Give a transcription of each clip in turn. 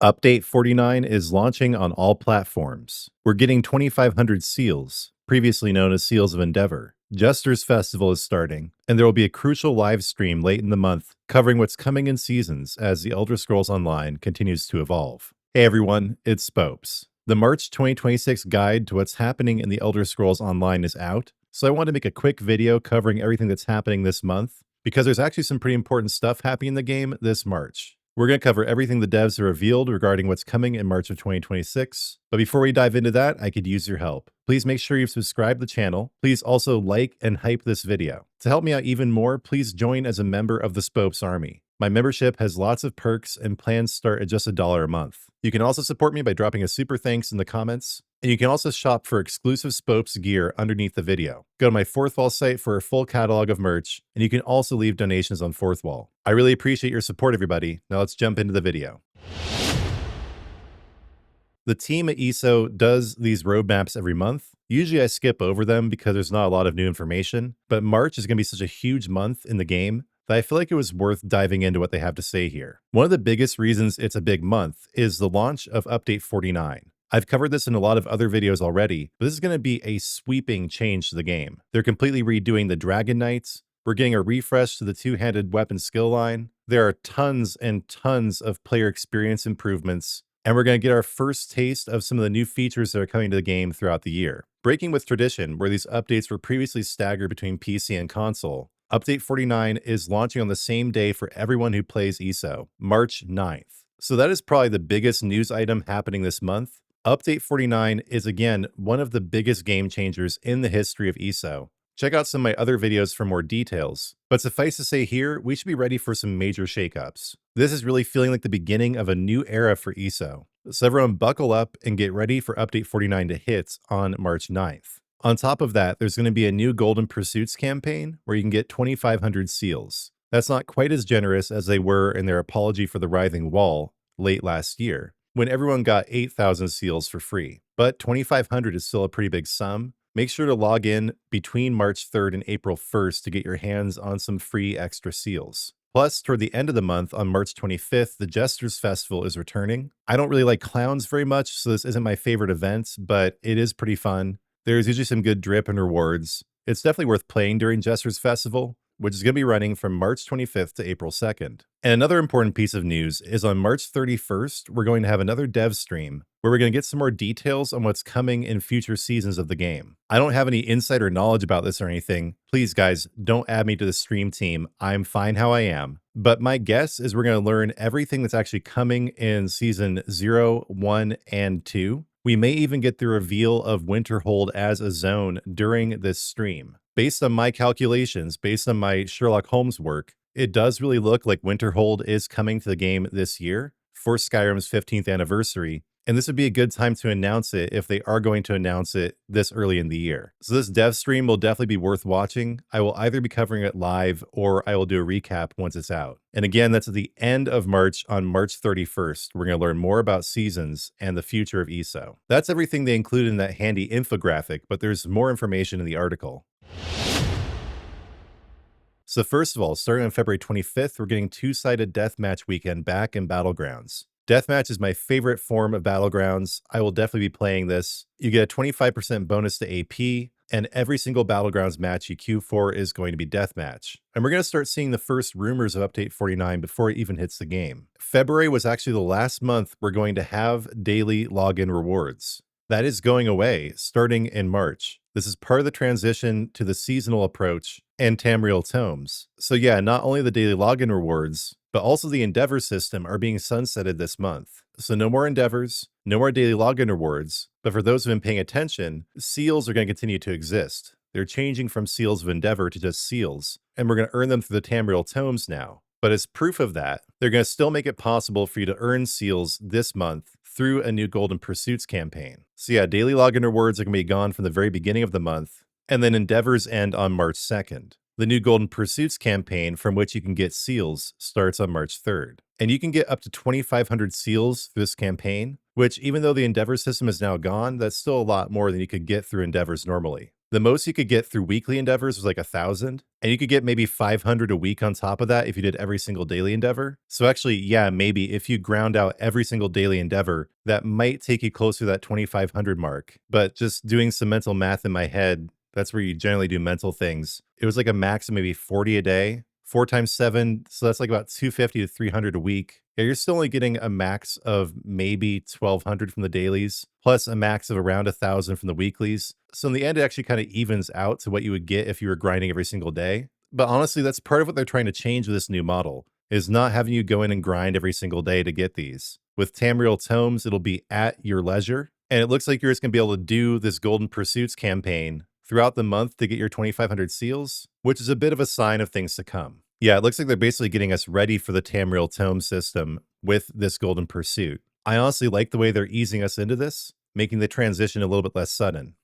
Update 49 is launching on all platforms. We're getting 2,500 seals, previously known as Seals of Endeavor. Jester's Festival is starting, and there will be a crucial live stream late in the month covering what's coming in seasons as the Elder Scrolls Online continues to evolve. Hey everyone, it's Spopes. The March 2026 guide to what's happening in the Elder Scrolls Online is out, so I want to make a quick video covering everything that's happening this month, because there's actually some pretty important stuff happening in the game this March. We're going to cover everything the devs have revealed regarding what's coming in March of 2026. But before we dive into that, I could use your help. Please make sure you've subscribed to the channel. Please also like and hype this video. To help me out even more, please join as a member of the Spopes Army. My membership has lots of perks and plans start at just $1 a month. You can also support me by dropping a super thanks in the comments. And you can also shop for exclusive Spopes gear underneath the video. Go to my Fourth Wall site for a full catalog of merch, and you can also leave donations on Fourth Wall. I really appreciate your support, everybody. Now let's jump into the video. The team at ESO does these roadmaps every month. Usually I skip over them because there's not a lot of new information, but March is going to be such a huge month in the game that I feel like it was worth diving into what they have to say here. One of the biggest reasons it's a big month is the launch of Update 49. I've covered this in a lot of other videos already, but this is going to be a sweeping change to the game. They're completely redoing the Dragon Knights. We're getting a refresh to the two-handed weapon skill line. There are tons and tons of player experience improvements, and we're going to get our first taste of some of the new features that are coming to the game throughout the year. Breaking with tradition, where these updates were previously staggered between PC and console, Update 49 is launching on the same day for everyone who plays ESO, March 9th. So that is probably the biggest news item happening this month. Update 49 is, again, one of the biggest game changers in the history of ESO. Check out some of my other videos for more details, but suffice to say here, we should be ready for some major shakeups. This is really feeling like the beginning of a new era for ESO. So everyone buckle up and get ready for Update 49 to hit on March 9th. On top of that, there's going to be a new Golden Pursuits campaign where you can get 2,500 seals. That's not quite as generous as they were in their apology for the writhing wall late last year, when everyone got 8,000 seals for free. But 2,500 is still a pretty big sum. Make sure to log in between March 3rd and April 1st to get your hands on some free extra seals. Plus, toward the end of the month, on March 25th, the Jester's Festival is returning. I don't really like clowns very much, so this isn't my favorite event, but it is pretty fun. There's usually some good drip and rewards. It's definitely worth playing during Jester's Festival, which is going to be running from March 25th to April 2nd. And another important piece of news is on March 31st, we're going to have another dev stream where we're going to get some more details on what's coming in future seasons of the game. I don't have any insider knowledge about this or anything. Please, guys, don't add me to the stream team. I'm fine how I am. But my guess is we're going to learn everything that's actually coming in season 0, 1, and 2. We may even get the reveal of Winterhold as a zone during this stream. Based on my calculations, based on my Sherlock Holmes work, it does really look like Winterhold is coming to the game this year for Skyrim's 15th anniversary, and this would be a good time to announce it if they are going to announce it this early in the year. So this dev stream will definitely be worth watching. I will either be covering it live or I will do a recap once it's out. And again, that's at the end of March on March 31st. We're going to learn more about seasons and the future of ESO. That's everything they included in that handy infographic, but there's more information in the article. So first of all, starting on February 25th, we're getting two-sided deathmatch weekend back in Battlegrounds. Deathmatch is my favorite form of Battlegrounds. I will definitely be playing this. You get a 25% bonus to AP, and every single Battlegrounds match you queue for is going to be Deathmatch. And we're going to start seeing the first rumors of Update 49 before it even hits the game. February was actually the last month we're going to have daily login rewards. That is going away starting in March. This is part of the transition to the seasonal approach and Tamriel Tomes. So yeah, not only the daily login rewards, but also the Endeavor system are being sunsetted this month. So no more Endeavors, no more daily login rewards, but for those who have been paying attention, seals are going to continue to exist. They're changing from Seals of Endeavor to just seals, and we're going to earn them through the Tamriel Tomes now. But as proof of that, they're going to still make it possible for you to earn seals this month through a new Golden Pursuits campaign. So yeah, daily login rewards are going to be gone from the very beginning of the month, and then Endeavors end on March 2nd. The new Golden Pursuits campaign, from which you can get seals, starts on March 3rd. And you can get up to 2,500 seals through this campaign, which even though the Endeavor system is now gone, that's still a lot more than you could get through Endeavors normally. The most you could get through weekly endeavors was like 1,000, and you could get maybe 500 a week on top of that if you did every single daily endeavor. So actually, yeah, maybe if you ground out every single daily endeavor, that might take you closer to that 2,500 mark. But just doing some mental math in my head, that's where you generally do mental things. It was like a max of maybe 40 a day, 4 times 7, so that's like about 250 to 300 a week. Yeah, you're still only getting a max of maybe 1,200 from the dailies, plus a max of around 1,000 from the weeklies. So in the end, it actually kind of evens out to what you would get if you were grinding every single day. But honestly, that's part of what they're trying to change with this new model, is not having you go in and grind every single day to get these. With Tamriel Tomes, it'll be at your leisure. And it looks like you're just going to be able to do this Golden Pursuits campaign throughout the month to get your 2,500 seals, which is a bit of a sign of things to come. Yeah, it looks like they're basically getting us ready for the Tamriel Tome system with this Golden Pursuit. I honestly like the way they're easing us into this, making the transition a little bit less sudden.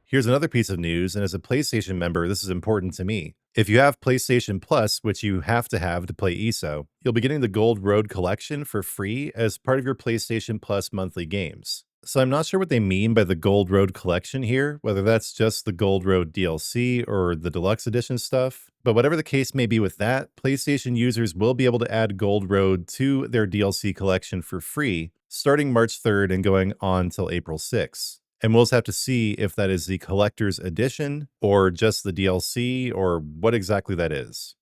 Here's another piece of news, and as a PlayStation member, this is important to me. If you have PlayStation Plus, which you have to play ESO, you'll be getting the Gold Road Collection for free as part of your PlayStation Plus monthly games. So I'm not sure what they mean by the Gold Road Collection here, whether that's just the Gold Road DLC or the Deluxe Edition stuff. But whatever the case may be with that, PlayStation users will be able to add Gold Road to their DLC collection for free, starting March 3rd and going on till April 6th. And we'll just have to see if that is the collector's edition or just the DLC or what exactly that is.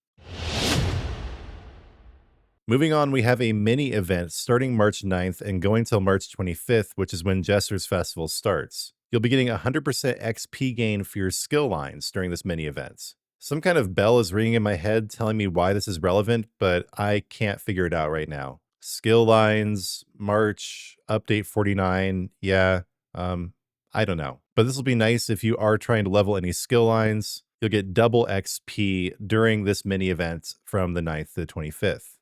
Moving on, we have a mini event starting March 9th and going till March 25th, which is when Jester's Festival starts. You'll be getting 100% XP gain for your skill lines during this mini event. Some kind of bell is ringing in my head telling me why this is relevant, but I can't figure it out right now. Skill lines, March, update 49, yeah, I don't know. But this will be nice if you are trying to level any skill lines. You'll get double XP during this mini event from the 9th to the 25th.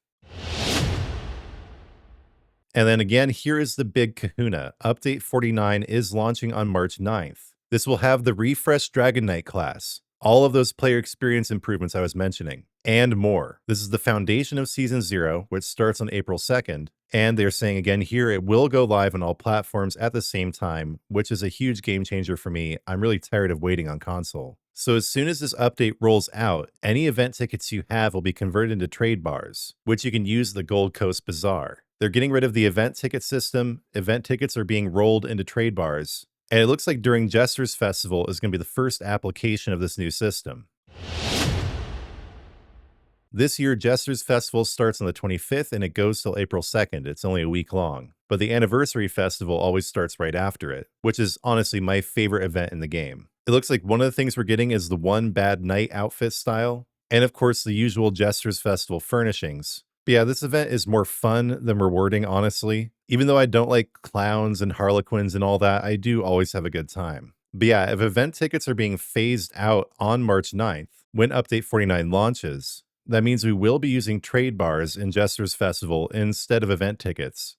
And then again, here is the big kahuna. Update 49 is launching on March 9th. This will have the refreshed Dragon Knight class, all of those player experience improvements I was mentioning, and more. This is the foundation of Season 0, which starts on April 2nd. And they're saying again here, it will go live on all platforms at the same time, which is a huge game changer for me. I'm really tired of waiting on console. So as soon as this update rolls out, any event tickets you have will be converted into trade bars, which you can use at the Gold Coast Bazaar. They're getting rid of the event ticket system. Event tickets are being rolled into trade bars. And it looks like during Jester's Festival is going to be the first application of this new system. This year, Jester's Festival starts on the 25th and it goes till April 2nd. It's only a week long. But the Anniversary Festival always starts right after it, which is honestly my favorite event in the game. It looks like one of the things we're getting is the One Bad Night outfit style, and of course the usual Jester's Festival furnishings. But yeah, this event is more fun than rewarding, honestly. Even though I don't like clowns and harlequins and all that, I do always have a good time. But yeah, if event tickets are being phased out on March 9th, when Update 49 launches, that means we will be using trade bars in Jester's Festival instead of event tickets.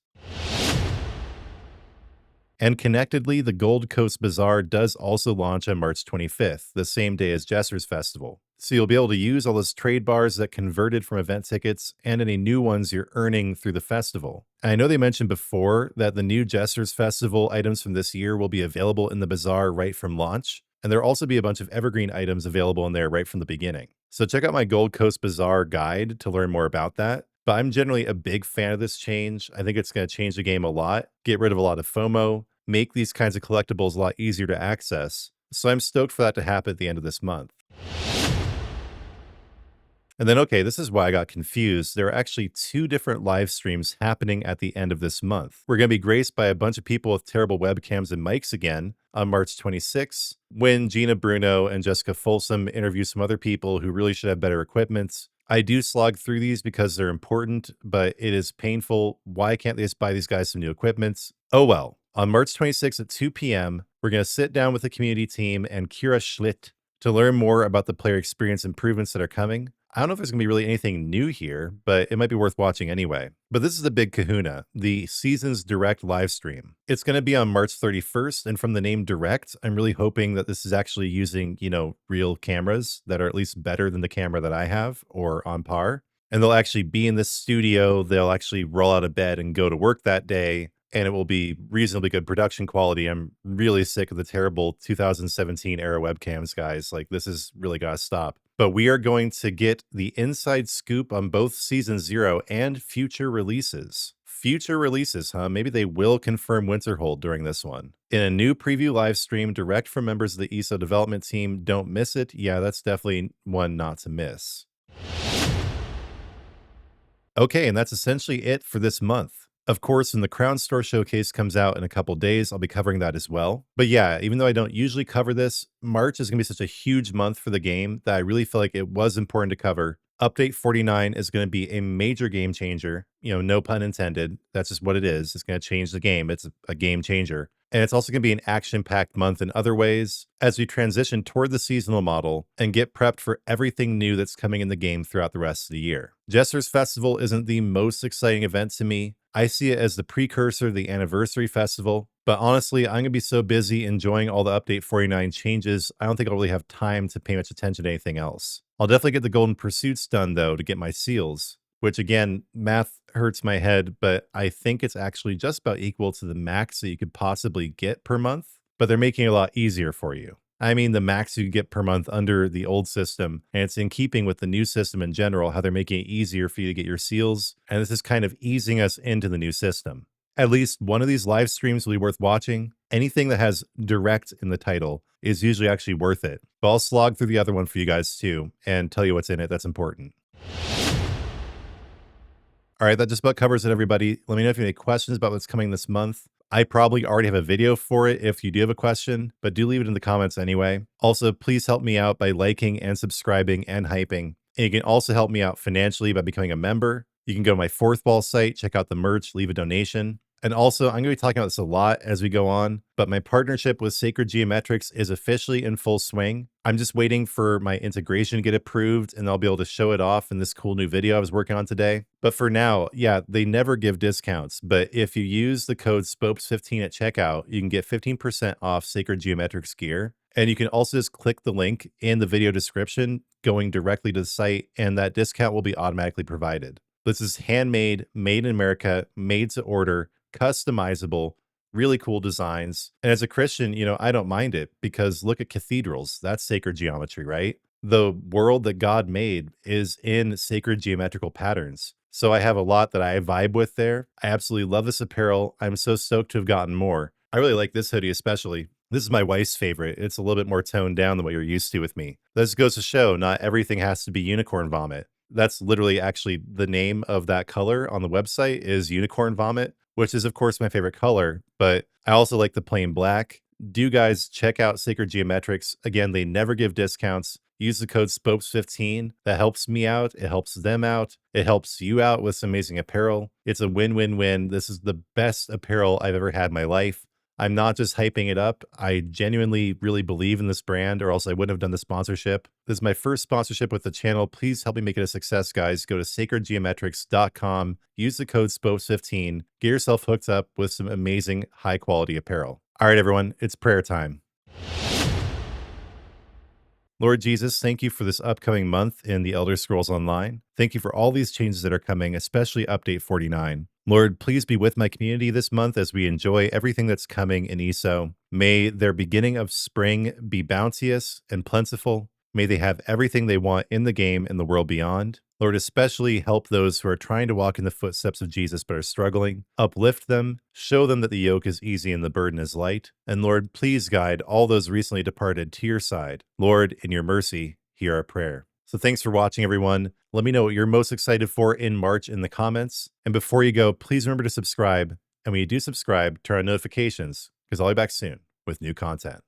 And connectedly, the Gold Coast Bazaar does also launch on March 25th, the same day as Jester's Festival. So you'll be able to use all those trade bars that converted from event tickets and any new ones you're earning through the festival. And I know they mentioned before that the new Jester's Festival items from this year will be available in the Bazaar right from launch. And there'll also be a bunch of evergreen items available in there right from the beginning. So check out my Gold Coast Bazaar guide to learn more about that. But I'm generally a big fan of this change. I think it's going to change the game a lot, get rid of a lot of FOMO, make these kinds of collectibles a lot easier to access. So I'm stoked for that to happen at the end of this month. And then, okay, this is why I got confused. There are actually 2 different live streams happening at the end of this month. We're going to be graced by a bunch of people with terrible webcams and mics again on March 26th, when Gina Bruno and Jessica Folsom interview some other people who really should have better equipment. I do slog through these because they're important, but it is painful. Why can't they just buy these guys some new equipment? Oh well. On March 26th at 2 p.m., we're going to sit down with the community team and Kira Schlitt to learn more about the player experience improvements that are coming. I don't know if there's going to be really anything new here, but it might be worth watching anyway. But this is the big kahuna, the Seasons Direct live stream. It's going to be on March 31st, and from the name Direct, I'm really hoping that this is actually using, real cameras that are at least better than the camera that I have or on par. And they'll actually be in this studio. They'll actually roll out of bed and go to work that day. and it will be reasonably good production quality. I'm really sick of the terrible 2017 era webcams, guys. Like, this is really gotta stop. But we are going to get the inside scoop on both Season 0 and future releases. Future releases, huh? Maybe they will confirm Winterhold during this one. In a new preview live stream direct from members of the ESO development team, don't miss it. Yeah, that's definitely one not to miss. Okay, and that's essentially it for this month. Of course, when the Crown Store Showcase comes out in a couple days, I'll be covering that as well. But yeah, even though I don't usually cover this, March is going to be such a huge month for the game that I really feel like it was important to cover. Update 49 is going to be a major game changer. No pun intended. That's just what it is. It's going to change the game. It's a game changer. And it's also going to be an action-packed month in other ways as we transition toward the seasonal model and get prepped for everything new that's coming in the game throughout the rest of the year. Jester's Festival isn't the most exciting event to me. I see it as the precursor to the Anniversary Festival, but honestly, I'm going to be so busy enjoying all the Update 49 changes, I don't think I'll really have time to pay much attention to anything else. I'll definitely get the Golden Pursuits done, though, to get my seals, which again, math hurts my head, but I think it's actually just about equal to the max that you could possibly get per month, but they're making it a lot easier for you. I mean, the max you get per month under the old system, and it's in keeping with the new system in general, how they're making it easier for you to get your seals, and this is kind of easing us into the new system. At least one of these live streams will be worth watching. Anything that has direct in the title is usually actually worth it, but I'll slog through the other one for you guys too, and tell you what's in it that's important. All right, that just about covers it, everybody. Let me know if you have any questions about what's coming this month. I probably already have a video for it if you do have a question, but do leave it in the comments anyway. Also, please help me out by liking and subscribing and hyping. And you can also help me out financially by becoming a member. You can go to my Fourth Wall site, check out the merch, leave a donation. And also, I'm going to be talking about this a lot as we go on, but my partnership with Sacred Geometrics is officially in full swing. I'm just waiting for my integration to get approved, and I'll be able to show it off in this cool new video I was working on today. But for now, yeah, they never give discounts, but if you use the code SPOPES15 at checkout, you can get 15% off Sacred Geometrics gear. And you can also just click the link in the video description going directly to the site, and that discount will be automatically provided. This is handmade, made in America, made to order, customizable, really cool designs. And as a Christian, I don't mind it because look at cathedrals. That's sacred geometry, right? The world that God made is in sacred geometrical patterns. So I have a lot that I vibe with there. I absolutely love this apparel. I'm so stoked to have gotten more. I really like this hoodie especially. This is my wife's favorite. It's a little bit more toned down than what you're used to with me. This goes to show not everything has to be unicorn vomit. That's literally actually the name of that color on the website is unicorn vomit, which is of course my favorite color, but I also like the plain black. Do guys check out Sacred Geometrics. Again, they never give discounts. Use the code SPOPES15. That helps me out. It helps them out. It helps you out with some amazing apparel. It's a win-win-win. This is the best apparel I've ever had in my life. I'm not just hyping it up. I genuinely really believe in this brand, or else I wouldn't have done the sponsorship. This is my first sponsorship with the channel. Please help me make it a success, guys. Go to sacredgeometrics.com. Use the code SPOPES15. Get yourself hooked up with some amazing high-quality apparel. All right, everyone. It's prayer time. Lord Jesus, thank you for this upcoming month in the Elder Scrolls Online. Thank you for all these changes that are coming, especially Update 49. Lord, please be with my community this month as we enjoy everything that's coming in ESO. May their beginning of spring be bounteous and plentiful. May they have everything they want in the game and the world beyond. Lord, especially help those who are trying to walk in the footsteps of Jesus but are struggling. Uplift them, show them that the yoke is easy and the burden is light. And Lord, please guide all those recently departed to your side. Lord, in your mercy, hear our prayer. So thanks for watching, everyone. Let me know what you're most excited for in March in the comments. And before you go, please remember to subscribe. And when you do subscribe, turn on notifications because I'll be back soon with new content.